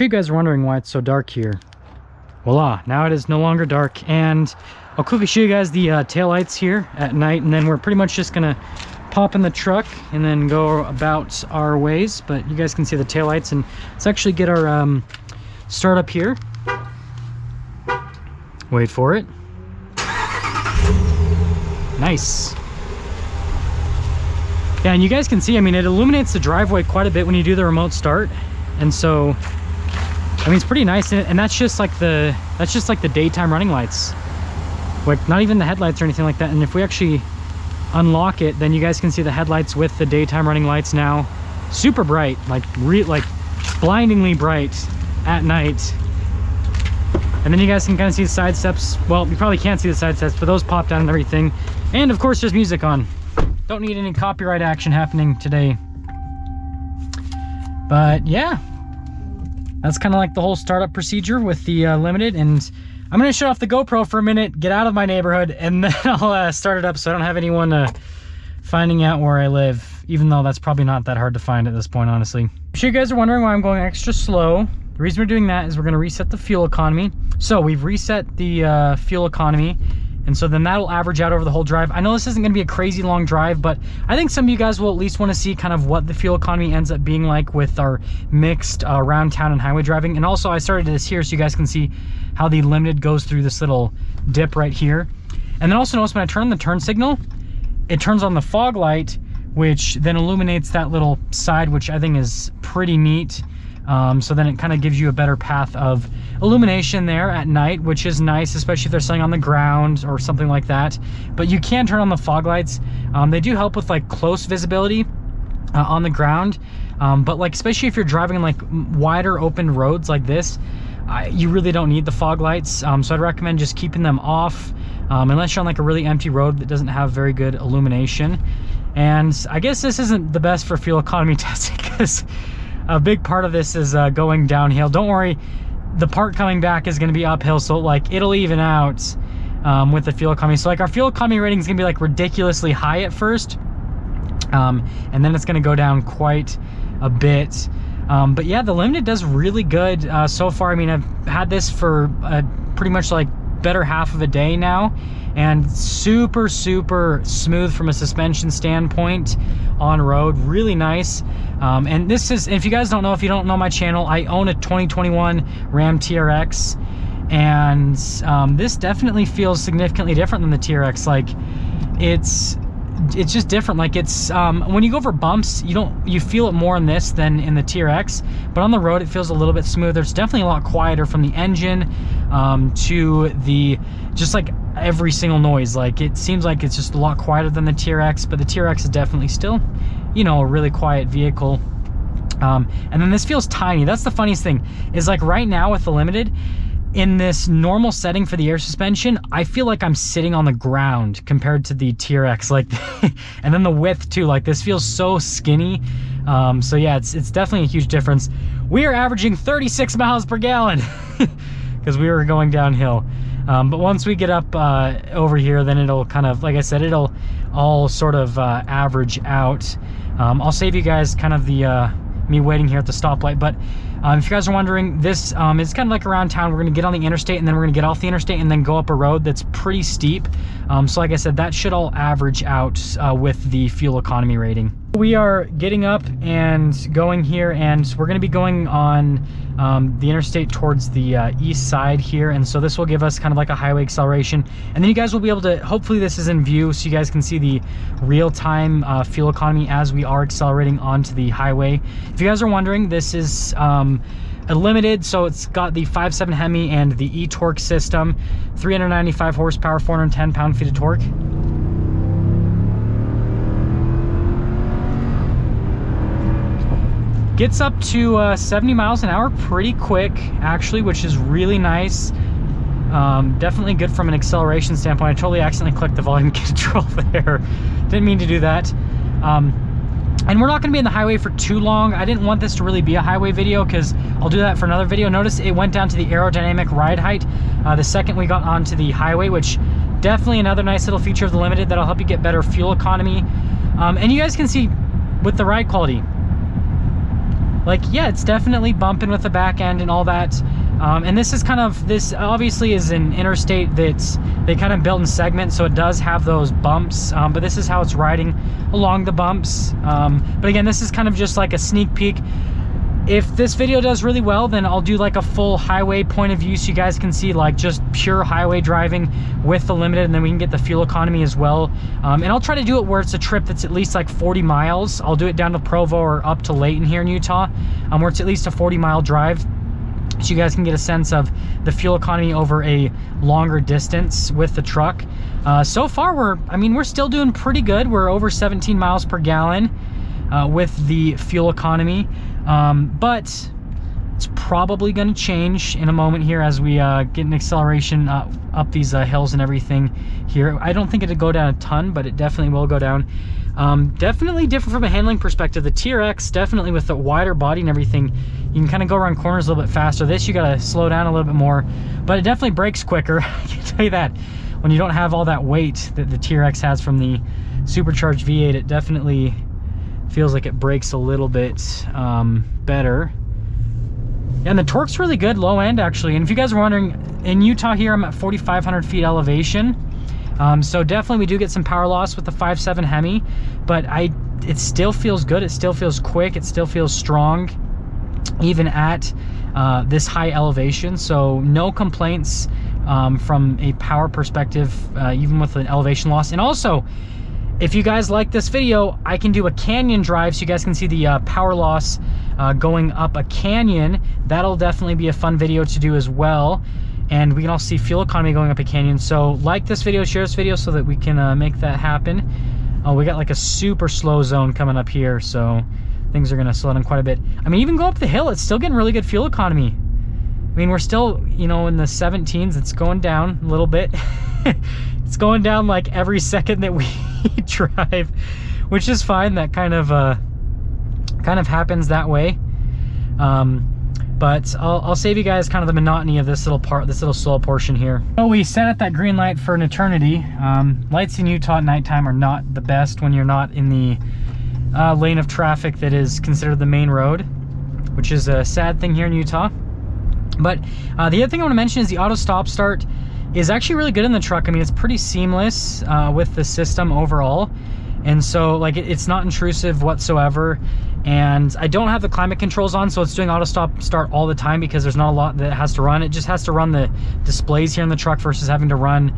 sure you guys are wondering why it's so dark here. Voila, now it is no longer dark, and I'll quickly show you guys the taillights here at night, and then we're pretty much just gonna pop in the truck and then go about our ways. But you guys can see the taillights, and let's actually get our start up here. Wait for it. Nice. Yeah, and you guys can see, I mean, it illuminates the driveway quite a bit when you do the remote start, and so I mean, it's pretty nice, and that's just like the daytime running lights, like not even the headlights or anything like that. And if we actually unlock it, then you guys can see the headlights with the daytime running lights now, super bright, like blindingly bright at night. And then you guys can kind of see the side steps. Well, you probably can't see the side steps, but those pop down and everything. And of course, there's music on. Don't need any copyright action happening today. But yeah, that's kind of like the whole startup procedure with the Limited. And I'm going to shut off the GoPro for a minute, get out of my neighborhood, and then I'll start it up so I don't have anyone finding out where I live, even though that's probably not that hard to find at this point, honestly. I'm sure you guys are wondering why I'm going extra slow. The reason we're doing that is we're going to reset the fuel economy. So we've reset the fuel economy, and so then that'll average out over the whole drive. I know this isn't going to be a crazy long drive, but I think some of you guys will at least want to see kind of what the fuel economy ends up being like with our mixed around town and highway driving. And also I started this here so you guys can see how the Limited goes through this little dip right here. And then also notice when I turn the turn signal, it turns on the fog light, which then illuminates that little side, which I think is pretty neat. So then it kind of gives you a better path of illumination there at night, which is nice, especially if they're staying on the ground or something like that. But you can turn on the fog lights. They do help with like close visibility on the ground. But like, especially if you're driving in like wider open roads like this, you really don't need the fog lights. So I'd recommend just keeping them off, unless you're on like a really empty road that doesn't have very good illumination. And I guess this isn't the best for fuel economy testing, because a big part of this is going downhill. Don't worry, the part coming back is going to be uphill, so like it'll even out with the fuel economy. So like our fuel economy rating is going to be like ridiculously high at first, and then it's going to go down quite a bit. But yeah, the Limited does really good so far. I mean, I've had this for pretty much like better half of a day now, and super smooth from a suspension standpoint on road, really nice. And this is, if you guys don't know, if you don't know my channel, I own a 2021 Ram TRX, and this definitely feels significantly different than the TRX. Like it's just different. Like it's when you go over bumps, you feel it more in this than in the TRX, but on the road it feels a little bit smoother. It's definitely a lot quieter from the engine to the just like every single noise. Like it seems like it's just a lot quieter than the TRX, but the TRX is definitely still, you know, a really quiet vehicle. And then this feels tiny. That's the funniest thing, is like right now with the Limited, in this normal setting for the air suspension, I feel like I'm sitting on the ground compared to the TRX. Like, and then the width too, like this feels so skinny. So yeah, it's definitely a huge difference. We are averaging 36 miles per gallon because we were going downhill. But once we get up over here, then it'll kind of, like I said, it'll all sort of average out. I'll save you guys kind of the me waiting here at the stoplight. But if you guys are wondering, this is kind of like around town. We're going to get on the interstate, and then we're going to get off the interstate and then go up a road that's pretty steep. So like I said, that should all average out with the fuel economy rating. We are getting up and going here, and we're going to be going on the interstate towards the east side here, and so this will give us kind of like a highway acceleration, and then you guys will be able to, hopefully this is in view so you guys can see the real-time fuel economy as we are accelerating onto the highway. If you guys are wondering, this is a Limited, so it's got the 5.7 Hemi and the e-torque system, 395 horsepower, 410 pound-feet of torque. Gets up to 70 miles an hour pretty quick, actually, which is really nice. Definitely good from an acceleration standpoint. I totally accidentally clicked the volume control there. Didn't mean to do that. And we're not going to be in the highway for too long. I didn't want this to really be a highway video because I'll do that for another video. Notice it went down to the aerodynamic ride height the second we got onto the highway, which definitely another nice little feature of the Limited that'll help you get better fuel economy. And you guys can see with the ride quality, like, yeah, it's definitely bumping with the back end and all that. And this is kind of, this obviously is an interstate that's, they kind of built in segments, so it does have those bumps, but this is how it's riding along the bumps. But again, this is kind of just like a sneak peek. If this video does really well, then I'll do like a full highway point of view so you guys can see like just pure highway driving with the Limited, and then we can get the fuel economy as well. And I'll try to do it where it's a trip that's at least like 40 miles. I'll do it down to Provo or up to Layton here in Utah, where it's at least a 40-mile drive, so you guys can get a sense of the fuel economy over a longer distance with the truck. So far, we're still doing pretty good. We're over 17 miles per gallon with the fuel economy. But it's probably going to change in a moment here as we get an acceleration up these hills and everything here. I don't think it'll go down a ton, but it definitely will go down. Definitely different from a handling perspective. The TRX, definitely with the wider body and everything, you can kind of go around corners a little bit faster. This, you got to slow down a little bit more, but it definitely brakes quicker. I can tell you that. When you don't have all that weight that the TRX has from the supercharged V8, it definitely feels like it brakes a little bit better. And the torque's really good low end, actually. And if you guys are wondering, in Utah here, I'm at 4,500 feet elevation. So definitely we do get some power loss with the 5.7 Hemi, but it still feels good. It still feels quick. It still feels strong, even at this high elevation. So no complaints from a power perspective, even with an elevation loss. And also, if you guys like this video, I can do a canyon drive so you guys can see the power loss going up a canyon. That'll definitely be a fun video to do as well. And we can also see fuel economy going up a canyon. So like this video, share this video so that we can make that happen. Oh, we got like a super slow zone coming up here, so things are gonna slow down quite a bit. I mean, even go up the hill, it's still getting really good fuel economy. I mean, we're still, you know, in the 17s. It's going down a little bit. It's going down like every second that we drive, which is fine. That kind of happens that way. But I'll save you guys kind of the monotony of this little part, this little slow portion here. So we sat at that green light for an eternity. Lights in Utah at nighttime are not the best when you're not in the lane of traffic that is considered the main road, which is a sad thing here in Utah. But the other thing I want to mention is the auto stop start is actually really good in the truck. I mean, it's pretty seamless with the system overall. And so like it's not intrusive whatsoever. And I don't have the climate controls on, so it's doing auto stop start all the time because there's not a lot that it has to run. It just has to run the displays here in the truck versus having to run,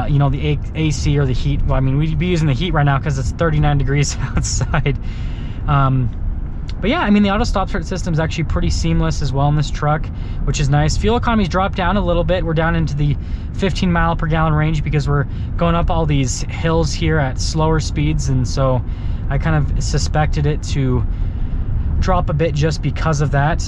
you know, the AC or the heat. Well, I mean, we'd be using the heat right now because it's 39 degrees outside. But yeah, I mean, the auto stop start system is actually pretty seamless as well in this truck, which is nice. Fuel economy's dropped down a little bit. We're down into the 15 mile per gallon range because we're going up all these hills here at slower speeds. And so I kind of suspected it to drop a bit just because of that.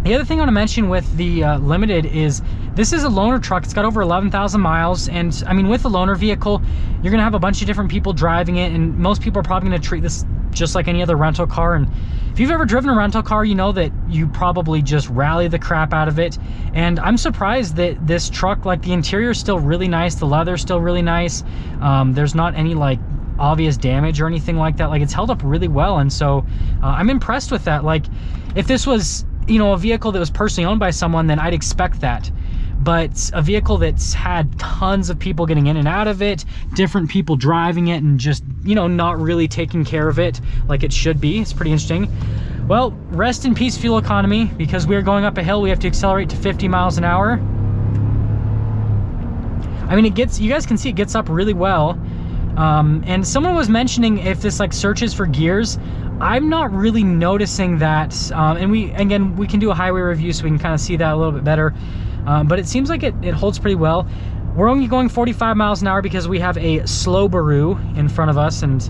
The other thing I want to mention with the Limited is this is a loaner truck. It's got over 11,000 miles. And I mean, with a loaner vehicle, you're going to have a bunch of different people driving it. And most people are probably going to treat this just like any other rental car. And if you've ever driven a rental car, you know that you probably just rally the crap out of it. And I'm surprised that this truck, like the interior is still really nice. The leather's still really nice. There's not any like obvious damage or anything like that. Like it's held up really well. And so I'm impressed with that. Like if this was, you know, a vehicle that was personally owned by someone, then I'd expect that. But a vehicle that's had tons of people getting in and out of it, different people driving it, and just, you know, not really taking care of it like it should be. It's pretty interesting. Well, rest in peace fuel economy, because we're going up a hill. We have to accelerate to 50 miles an hour. I mean, it gets, you guys can see it gets up really well. And someone was mentioning if this like searches for gears. I'm not really noticing that. And we can do a highway review so we can kind of see that a little bit better. But it seems like it holds pretty well. We're only going 45 miles an hour because we have a slow Subaru in front of us, and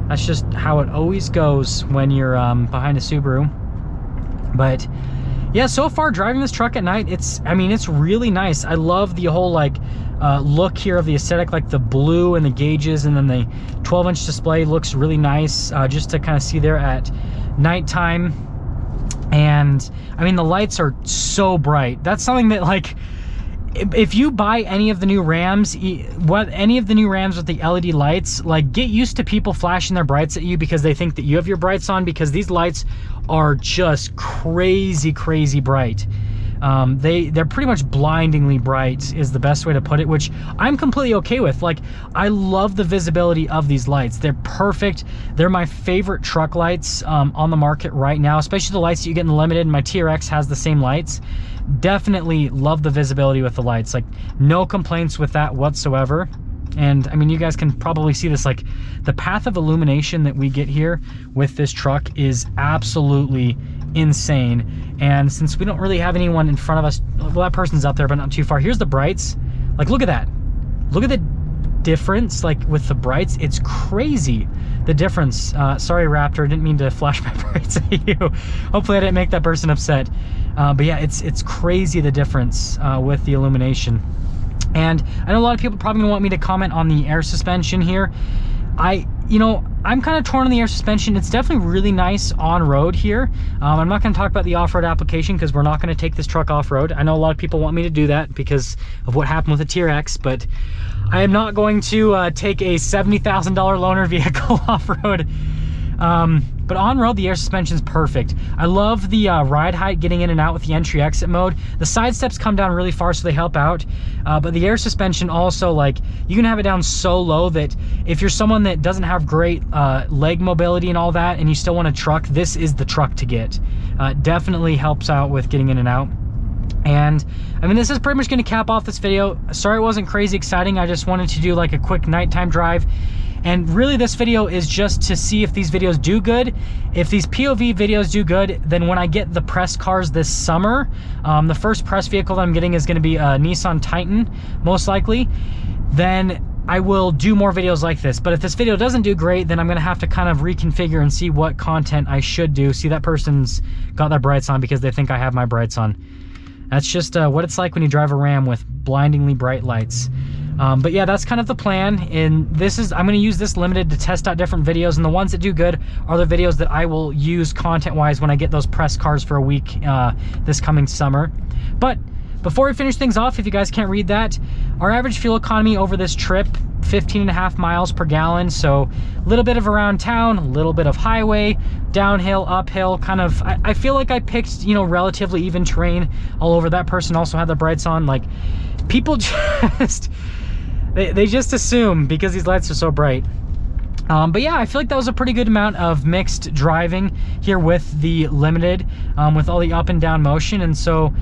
that's just how it always goes when you're behind a Subaru. But yeah, so far driving this truck at night, I mean, it's really nice. I love the whole like look here of the aesthetic, like the blue and the gauges, and then the 12-inch display looks really nice just to kind of see there at nighttime. And I mean, the lights are so bright. That's something that like if you buy any of the new Rams, any of the new Rams with the LED lights, like, get used to people flashing their brights at you because they think that you have your brights on, because these lights are just crazy bright. They're pretty much blindingly bright is the best way to put it, which I'm completely okay with. Like, I love the visibility of these lights. They're perfect. They're my favorite truck lights on the market right now, especially the lights that you get in the Limited. My TRX has the same lights. Definitely love the visibility with the lights. Like, no complaints with that whatsoever. And I mean, you guys can probably see this, like, the path of illumination that we get here with this truck is absolutely insane. And since we don't really have anyone in front of us, well, that person's up there but not too far. Here's the brights. Like, look at that. Look at the difference, like, with the brights. It's crazy, the difference. Sorry, Raptor, didn't mean to flash my brights at you. Hopefully I didn't make that person upset. But yeah, it's crazy, the difference with the illumination. And I know a lot of people probably want me to comment on the air suspension here. I'm kind of torn on the air suspension. It's definitely really nice on road here. I'm not going to talk about the off-road application because we're not going to take this truck off-road. I know a lot of people want me to do that because of what happened with the TRX, but I am not going to take a $70,000 loaner vehicle off-road. But on road, the air suspension is perfect. I love the ride height getting in and out with the entry exit mode. The side steps come down really far, so they help out. But the air suspension also, like, you can have it down so low that if you're someone that doesn't have great leg mobility and all that, and you still want a truck, this is the truck to get. Definitely helps out with getting in and out. And I mean, this is pretty much going to cap off this video. Sorry it wasn't crazy exciting. I just wanted to do like a quick nighttime drive. And really, this video is just to see if these videos do good. If these POV videos do good, then when I get the press cars this summer, the first press vehicle that I'm getting is going to be a Nissan Titan, most likely. Then I will do more videos like this. But if this video doesn't do great, then I'm going to have to kind of reconfigure and see what content I should do. See, that person's got their brights on because they think I have my brights on. That's just what it's like when you drive a Ram with blindingly bright lights. But yeah, that's kind of the plan. And I'm going to use this Limited to test out different videos. And the ones that do good are the videos that I will use content-wise when I get those press cars for a week this coming summer. But before we finish things off, if you guys can't read that, our average fuel economy over this trip, 15.5 miles per gallon. So a little bit of around town, a little bit of highway, downhill, uphill, kind of. I feel like I picked, relatively even terrain all over. That person also had the brights on. Like, people just, they just assume because these lights are so bright. But yeah, I feel like that was a pretty good amount of mixed driving here with the Limited, with all the up and down motion. And so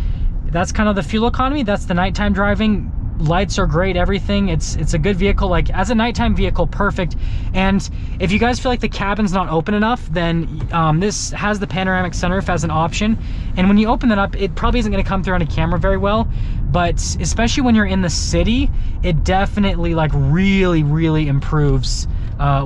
that's kind of the fuel economy. That's the nighttime driving. Lights are great, everything. It's a good vehicle. Like, as a nighttime vehicle, perfect. And if you guys feel like the cabin's not open enough, then this has the panoramic sunroof as an option. And when you open that up, it probably isn't going to come through on a camera very well, but especially when you're in the city, it definitely, like, really improves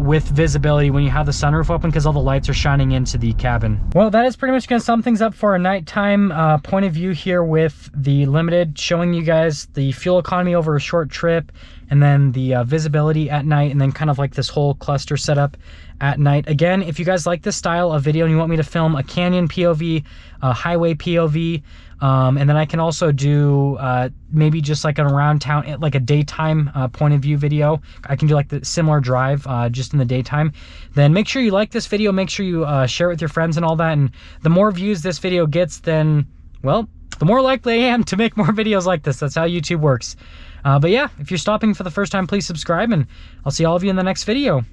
with visibility when you have the sunroof open, because all the lights are shining into the cabin. Well, that is pretty much going to sum things up for a nighttime point of view here with the Limited, showing you guys the fuel economy over a short trip, and then the visibility at night, and then kind of like this whole cluster setup at night. Again, if you guys like this style of video and you want me to film a canyon POV, a highway POV, and then I can also do maybe just like an around town, like a daytime point of view video. I can do like the similar drive just in the daytime. Then make sure you like this video, make sure you share it with your friends and all that. And the more views this video gets, then, well, the more likely I am to make more videos like this. That's how YouTube works. But yeah, if you're stopping for the first time, please subscribe, and I'll see all of you in the next video.